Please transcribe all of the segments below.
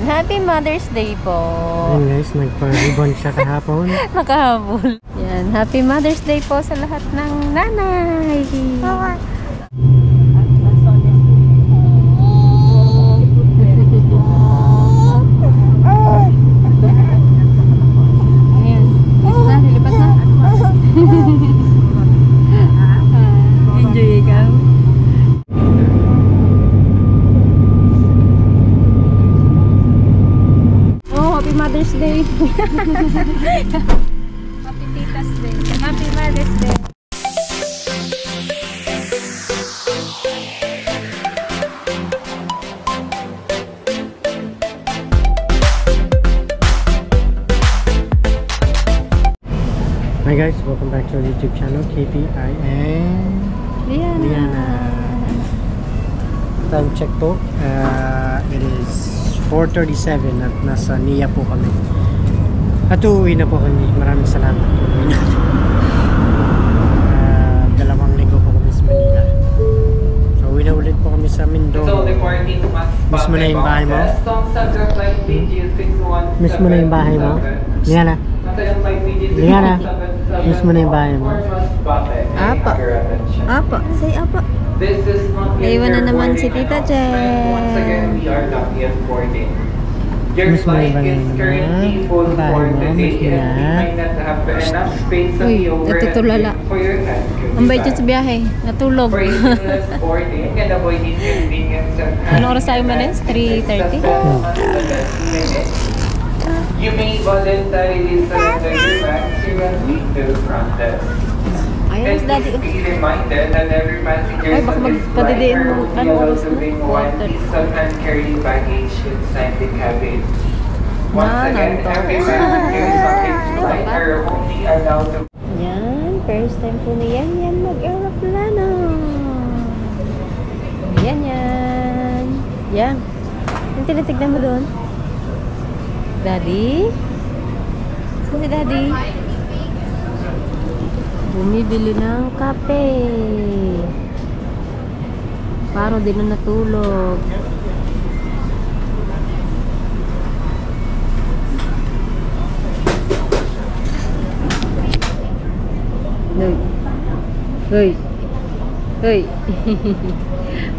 Happy Mother's Day po. Ayun guys, nagpa-ribbon siya kahapon. Nakahabol. Yan, Happy Mother's Day po sa lahat ng nanay. Mother's Day. Happy Tita's Day. Happy Mother's Day. Hi guys, welcome back to our YouTube channel, KPI and Liana. Time check po. It is 4:37 at nasa Nia po kami. At uuwi na po kami. Maraming salamat. Uuwi na. Dalawang linggo po kami sa Manila. So uwi na ulit po kami sa Mindoro. Miss mo na yung bahay mo? Miss mo na yung bahay mo? Liana? Liana? Miss mo na yung bahay mo? Apa. Apa. Say apa. Naiwan na naman si Tita Jen. Once again, we are not yet boarding. Your Miss mo na flight yung is currently full for today and we might not have enough space on the overhead for your hand. Ang bait yun sa biyahe. Natulog. For seamless boarding and avoid inconvenience and Anong oras tayo malis? 3:30? You may voluntarily surrender your bags to the front desk. Ayos, daddy. Be reminded that every passenger Ay, baka magpadidiin mo. Ano oras na? one piece of hand-carry baggage inside the cabin. Once again, every passenger on this flight are only allowed to... Yan, first time po ni Yan mag-aeroplano. Yan. Yan. Yung tinitignan mo doon? Daddy? Saan si Daddy? Bumibili ng kape. Paro din na natulog. Hoy.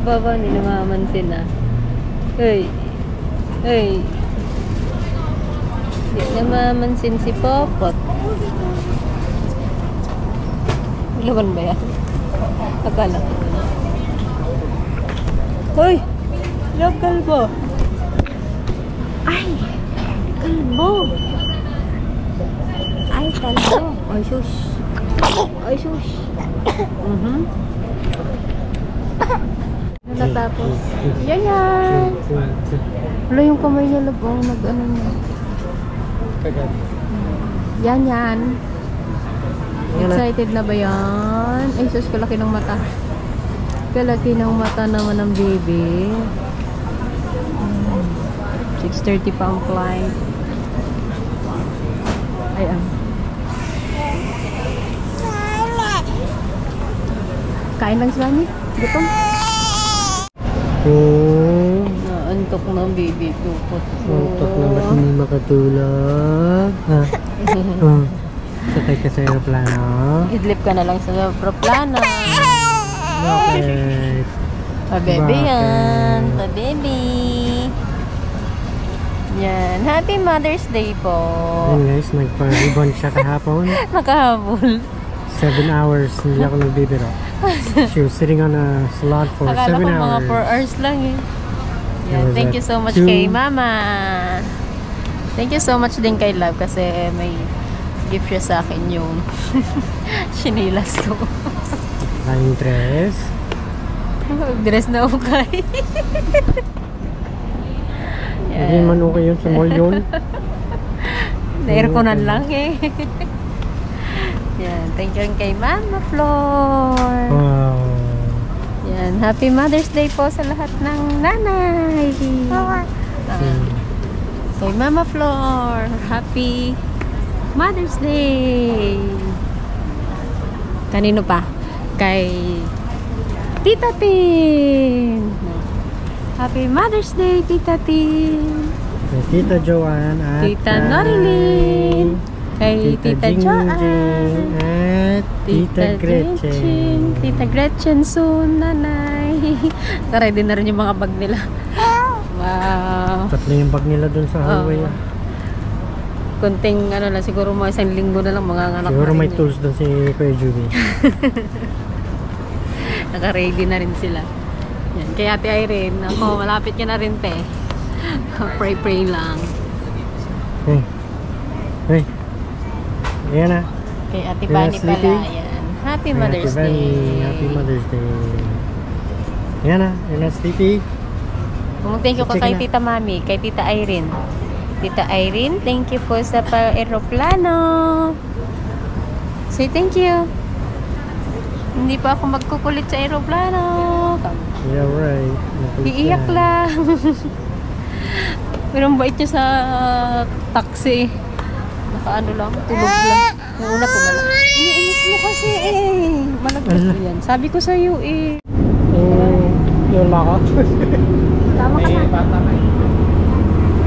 Baba, hindi namamansin na. Hoy. Hindi namamansin si Popot. Laban ba yan? Akala. Hoy! Love kalbo! Ay! Kalbo! Ay, kalbo! Ay, sus! Natapos. Yan! Wala yung kamay niya labong nag-ano niya. Yan. Excited na ba yan? Ay, sus, kalaki ng mata. Kalaki ng mata naman ng baby. 6:30 pa ang flight. Ayan. Kain lang si Mami? Gutom? Naantok na ang baby ko. Antok na ba't hindi makatulog? Sakay ka sa aeroplano? Idlip ka na lang sa aeroplano. Bakit? Pa-baby yan. Pa-baby. Yan. Happy Mother's Day po. Ayun guys, nagpa-ribbon siya kahapon. Nakahabol. 7 hours, hindi ako nagbibiro. She was sitting on a slot for 7 hours. Akala ko mga 4 hours lang eh. Yan. Thank you so much kay Mama. Thank you so much din kay Love kasi may gift siya sa akin yung sinilas ko. Yung dress. Dress na ukay. Hindi man okay yun sa mall yun. Na-airconan lang eh. Yan. Thank you kay Mama Flor. Wow. Yan. Happy Mother's Day po sa lahat ng nanay. Kay Mama Flor. Happy Mother's Day. Kanino pa? Kay Tita Tin. Happy Mother's Day, Tita Tin. Tita Joanne at Tita Norlin, kay Tita Jingjing Joanne, at Tita Gretchen. Tita Gretchen soon, nanay. Ready na rin yung mga bag nila. Wow. Tatlo yung bag nila dun sa hallway. Kunting ano lang, siguro mga isang linggo na lang mga anak. Siguro may tools dun si Kuya Juby. Naka-ready na rin sila. Yan. Kay Ate Irene, ako, malapit ka na rin, te. Pray lang. Hey. Hey. Ayan na. Kay Ate You're Bunny not pala, sleeping? yan. Happy Mother's Happy Day. Bunny. Happy Mother's Day. Ayan na. You're not sleepy? Thank you ko Check kay na. Tita Mami, kay Tita Irene. Tita Irene, thank you po sa aeroplano. Say thank you. Hindi pa ako magkukulit sa aeroplano. Yeah, right. Nakulit Iiyak yan. lang. Pero ang bait niya sa taxi. Nakaano lang, tulog lang. Yung una tulog lang. Iniinis mo kasi eh. Malaglag Ala. yan. Sabi ko sa'yo eh. Yung lakot. Tama ka na.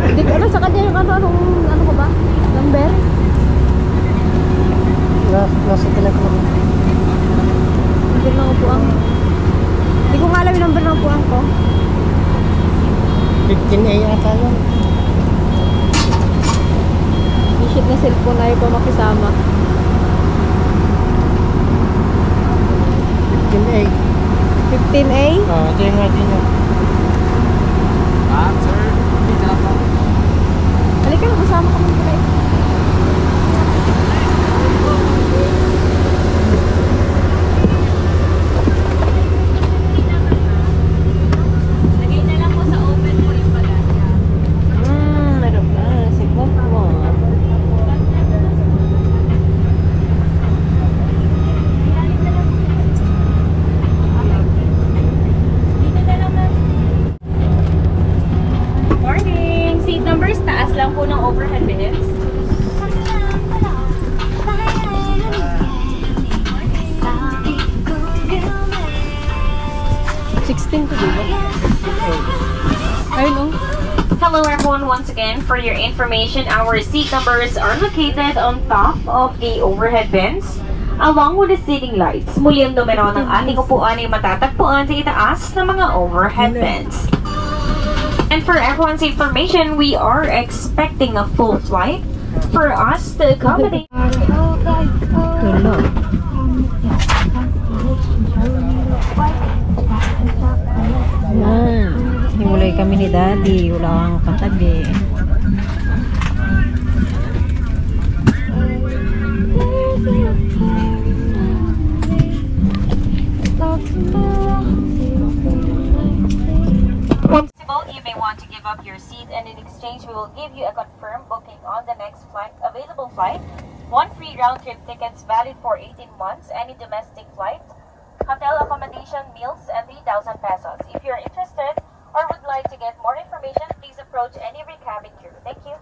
Hindi ko alam sa kanya yung ano ko ba? Number? Nasa telepono. Number ng upuan. Hindi ko nga alam yung number ng upuan ko. 15A ata yun. Isip na cellphone na pa makisama. 15A. 15A? Ito yung nga din yun. Sir. Dito na po. Halika na, kasama ka mong kulay. Lagay na lang po sa open mo yung bagaya. Meron na. Sigmot mo. Morning! Seat numbers, taas lang po ng overhead bins. Ayun, oh. Hello everyone, once again, for your information, our seat numbers are located on top of the overhead bins along with the seating lights. Muli ang numero ng ating upuan ay matatagpuan sa itaas ng mga overhead bins. And for everyone's information, we are expecting a full flight for us to accommodate. Wala. Yan. Himulay kami ni Daddy. Wala kang katabi. Possible, you may want to give up your seat, and in exchange, we will give you a confirmed booking on the next flight, available flight. 1 free round-trip tickets valid for 18 months, any domestic flight, hotel accommodation, meals, and 3,000 pesos. If you're interested or would like to get more information, please approach any of your cabin crew. Thank you.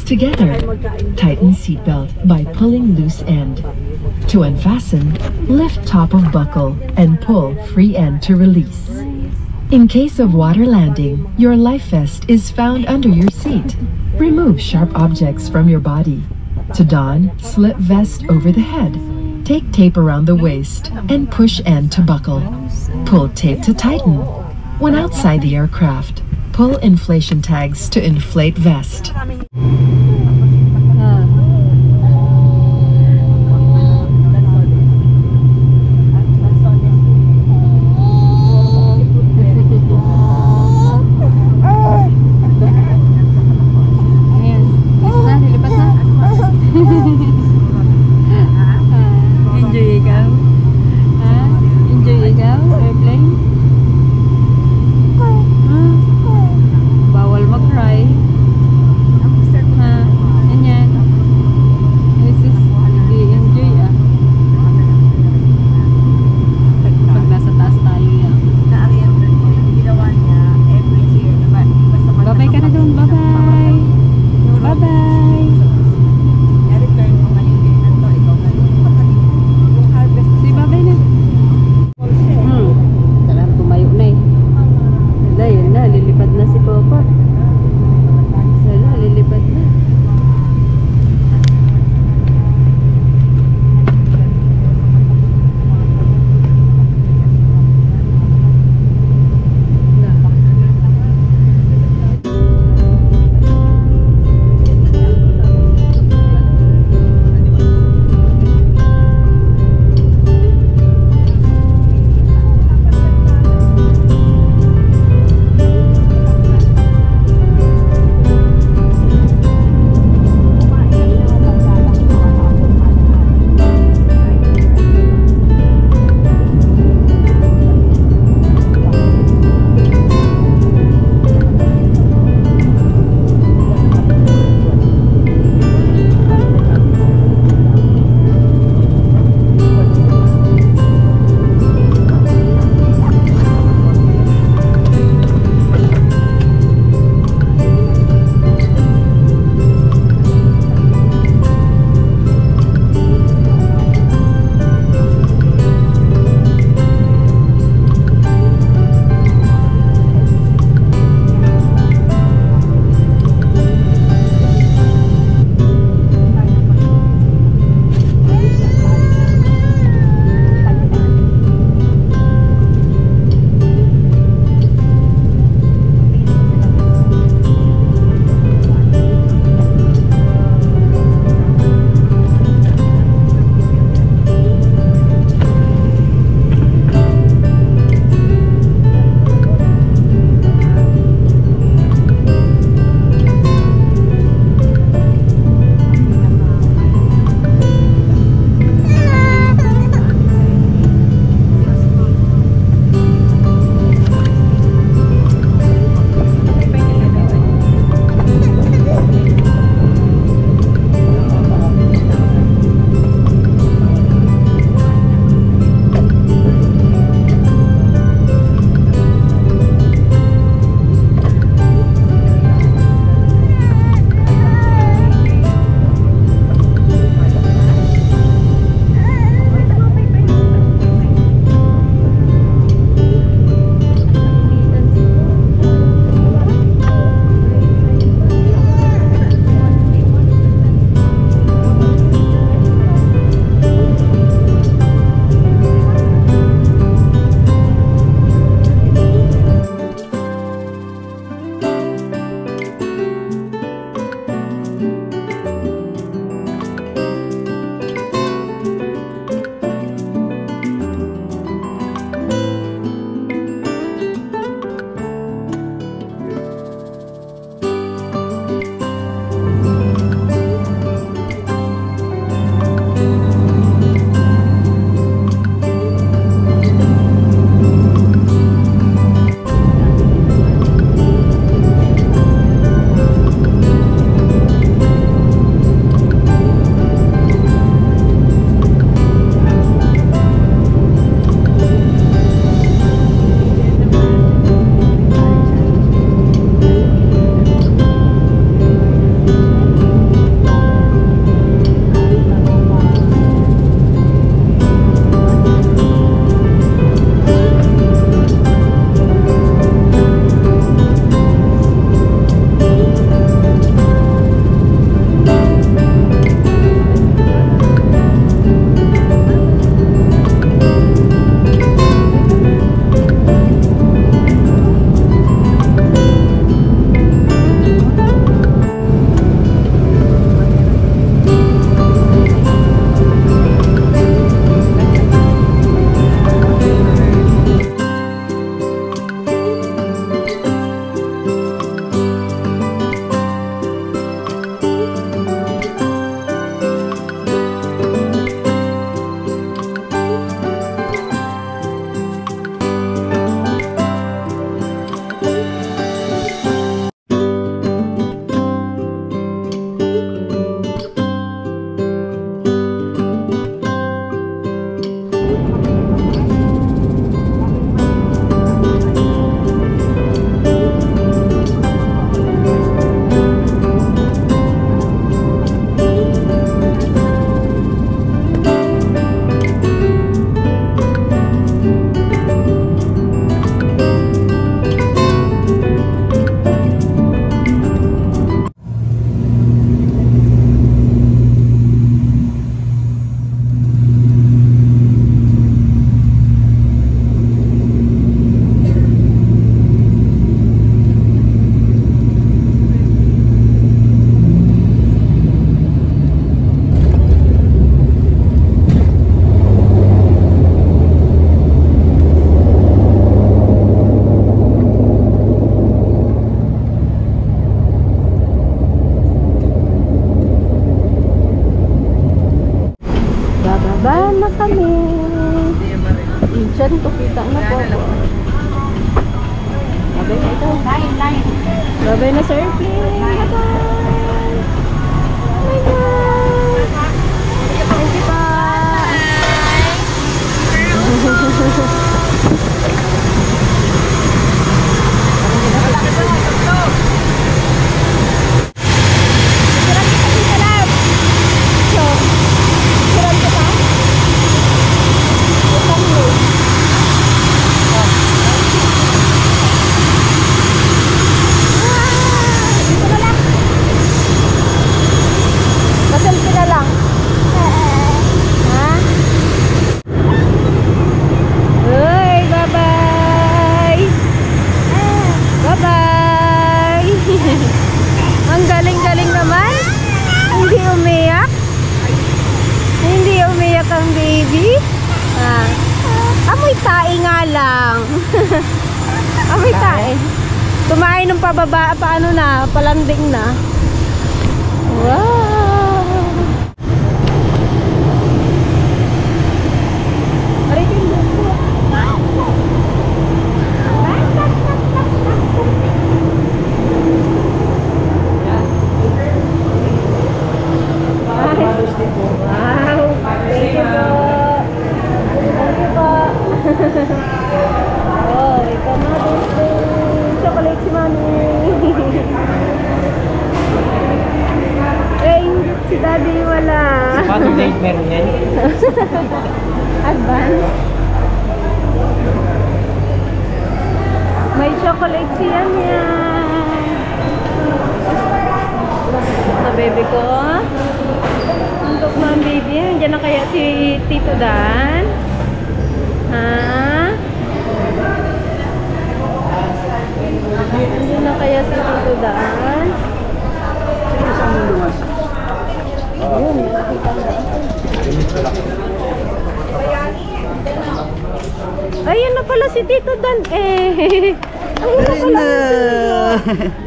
together. Tighten seatbelt by pulling loose end. To unfasten, lift top of buckle and pull free end to release. In case of water landing, your life vest is found under your seat. Remove sharp objects from your body. To don, slip vest over the head. Take tape around the waist and push end to buckle. Pull tape to tighten. When outside the aircraft, pull inflation tags to inflate vest. na kami. Diyan to kita na po. Babay na ito. Babay na sir, please. Bye-bye. Bye-bye. Thank you pa. Ang galing-galing naman. Hindi umiyak. Hindi umiyak ang baby. Amoy tae nga lang. Amoy tae. Tumain ng pababa, paano na, palanding na. Wow. Oh, ikaw na chocolate si Mami. Eh, si Daddy wala. Paano date meron yan? Advance. May chocolate siya niya. Ito baby ko. Antok na ang baby. Nandiyan na kaya si Tito Dan? Nandiyan na kaya si Tito Dan? Ayun, nakita na. Ayun na pala si Tito Dan eh. Ayun na pala.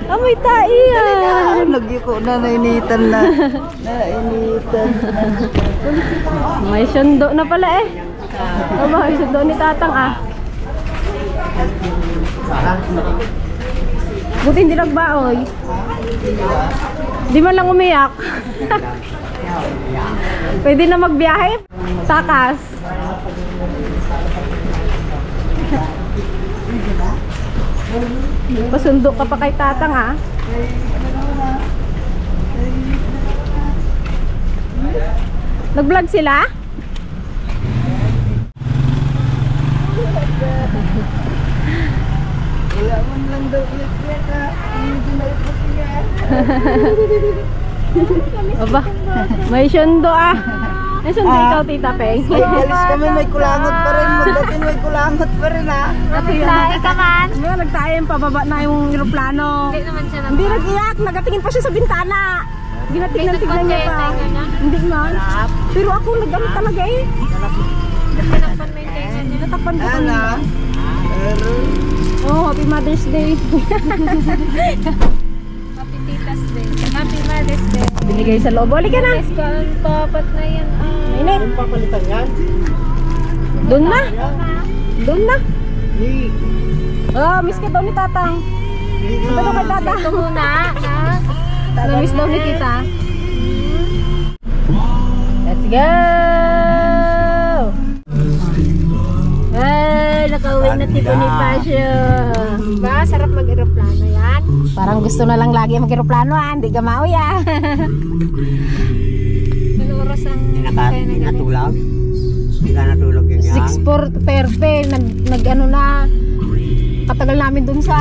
Amoy tae yan. Lagi ko na nainitan na. Nainitan na. May sundo na pala eh. May sundo ni Tatang ah. Buti hindi nagbaoy. Di man lang umiyak. Pwede na magbiyahe. Takas. Pasundo ka pa kay Tatang ha. Nag-vlog sila? Wala man lang daw ulit ka. Hindi na ipot niya. Aba, may sundo ah. May sundo ikaw, Tita Peng. Ay, alis kami, may kulangot pa rin. Magdating may kulangot pa rin ha. Nagtae ka man. Nagtae yung pababa na yung aeroplano. Hindi naman siya Hindi nag-iyak. Nagatingin pa siya sa bintana. Ginatingnan niya pa. Hindi man. Pero ako nag-ano talaga eh. Natakpan mo yung tenga niya. Natakpan ko kanina. Oh, happy Mother's Day. Happy Tita's Day. Happy Mother's Day. Binigay sa loob. Balik ka na. Papat na yan. Mainit. Anong papalitan yan? Doon na. Doon na. Hey. Oh, miss ka daw ni Tatang. Punta daw kay Tata. Ito muna. Na-miss daw ni Tita. Let's go! Ay, nakauwi na Tito ni Pasio. Ba, sarap mag-aeroplano yan. Parang gusto na lang lagi mag-aeroplano ah. Hindi ka mauwi ah. Ano oras ang Natulog? Hindi ka natulog yun yan? 6:4 perpe. Nag-ano na. Katagal namin dun sa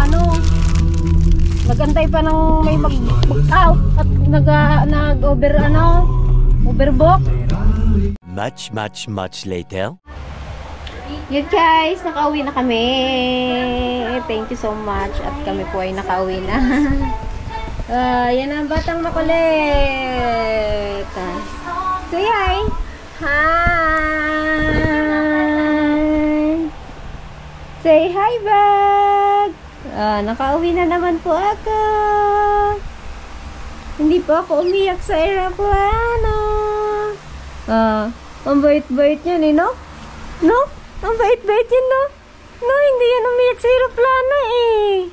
ano. Nagantay pa ng may mag-out at nag-over ano. Overbook. Much later. Yun guys, nakauwi na kami. Thank you so much. At kami po ay nakauwi na. Yan ang batang makulit. Say hi. Hi. Say hi bag. Nakauwi na naman po ako. Hindi po ako umiyak sa aeroplano. Ang bait-bait yan eh, no? No? Ang bait-bait yan, no? No, hindi yan umiyak sa aeroplano eh.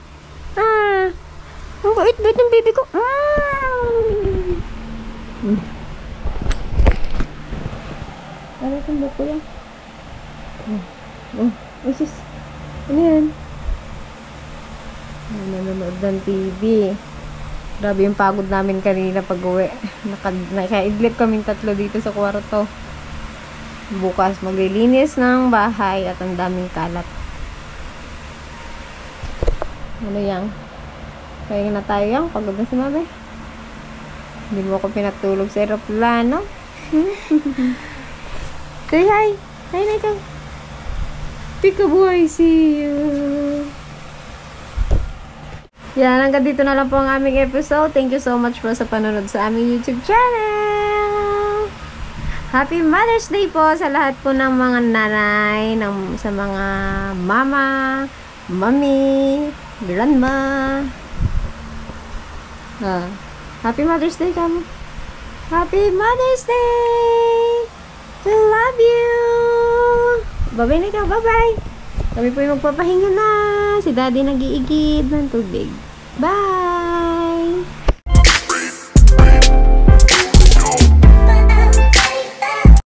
Ah. Ang bait-bait ng baby ko. Ano itong buko yan? Oh, sis. Ano yan? Nanonood ng TV. Grabe yung pagod namin kanina pag uwi. Nakaidlip kaming tatlo dito sa kwarto. Bukas maglilinis ng bahay at ang daming kalat. Ano yan? Kaya na tayo yan. Pagod na si mami. Hindi mo ako pinatulog sa aeroplano. Say hi. Hi na ikaw. Peekaboo, I see you. Yan, hanggang dito na lang po ang aming episode. Thank you so much po sa panonood sa aming YouTube channel. Happy Mother's Day po sa lahat po ng mga nanay, sa mga mama, mommy, grandma. Happy Mother's Day kamo. Happy Mother's Day! We love you! Bye-bye na ikaw. Bye-bye! Kami po yung magpapahinga na. Si Daddy nag-iigib ng tubig. Bye!